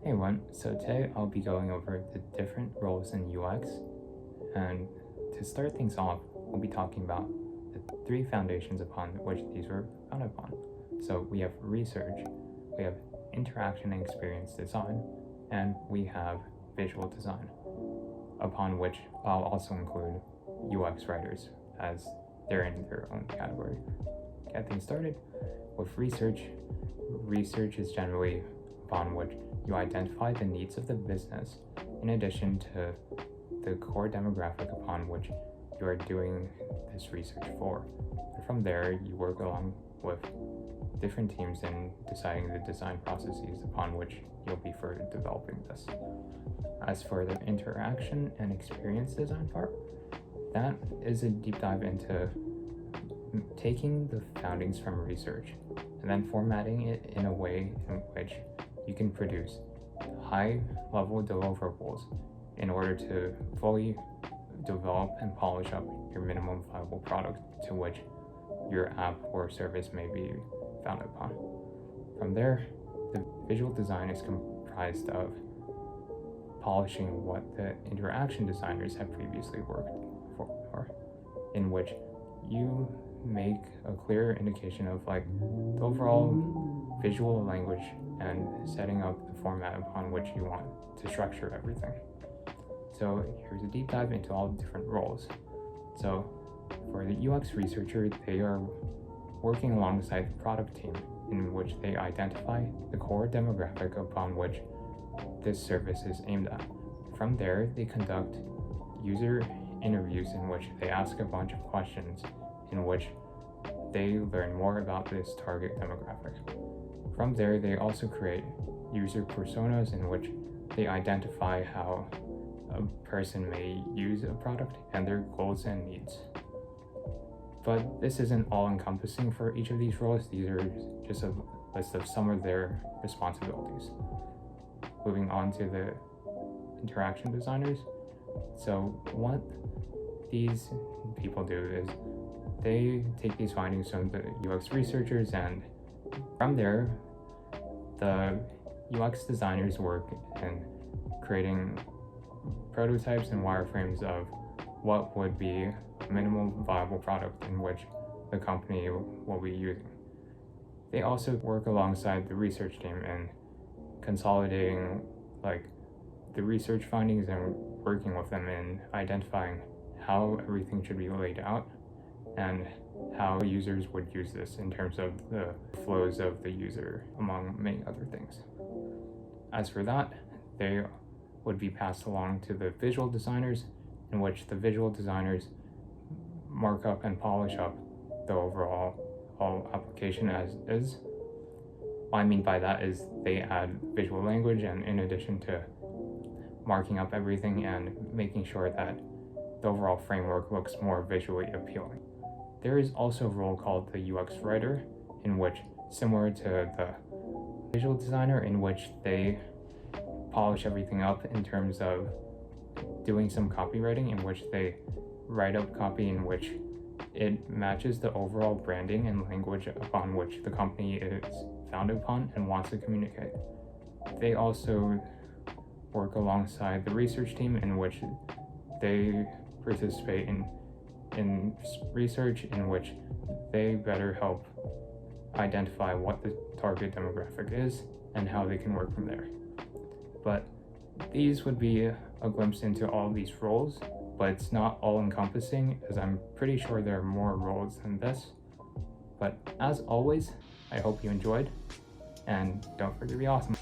Hey everyone, so today I'll be going over the different roles in UX, and to start things off, we'll be talking about the three foundations upon which these were founded upon. So we have research, we have interaction and experience design, and we have visual design, upon which I'll also include UX writers as they're in their own category. Get things started with research. Research is generally upon which you identify the needs of the business in addition to the core demographic upon which you are doing this research for. And from there, you work along with different teams in deciding the design processes upon which you'll be further developing this. As for the interaction and experience design part, that is a deep dive into taking the foundings from research and then formatting it in a way in which you can produce high-level deliverables in order to fully develop and polish up your minimum viable product to which your app or service may be founded upon. From there, the visual design is comprised of polishing what the interaction designers have previously worked for, in which you make a clear indication of like the overall visual language and setting up the format upon which you want to structure everything. So here's a deep dive into all the different roles. So for the UX researcher, they are working alongside the product team in which they identify the core demographic upon which this service is aimed at. From there, they conduct user interviews in which they ask a bunch of questions in which they learn more about this target demographic. From there, they also create user personas in which they identify how a person may use a product and their goals and needs. But this isn't all-encompassing for each of these roles. These are just a list of some of their responsibilities. Moving on to the interaction designers. So what these people do is they take these findings from the UX researchers, and from there, the UX designers work in creating prototypes and wireframes of what would be a minimum viable product in which the company will be using. They also work alongside the research team in consolidating like the research findings and working with them in identifying how everything should be laid out and how users would use this in terms of the flows of the user, among many other things. As for that, they would be passed along to the visual designers, in which the visual designers mark up and polish up the overall application as is. What I mean by that is they add visual language, and in addition to marking up everything and making sure that the overall framework looks more visually appealing. There is also a role called the UX writer, in which, similar to the visual designer, in which they polish everything up in terms of doing some copywriting, in which they write up copy in which it matches the overall branding and language upon which the company is founded upon and wants to communicate. They also work alongside the research team, in which they participate in research in which they better help identify what the target demographic is and how they can work from there. But these would be a glimpse into all these roles, but it's not all-encompassing, as I'm pretty sure there are more roles than this. But as always, I hope you enjoyed, and don't forget to be awesome.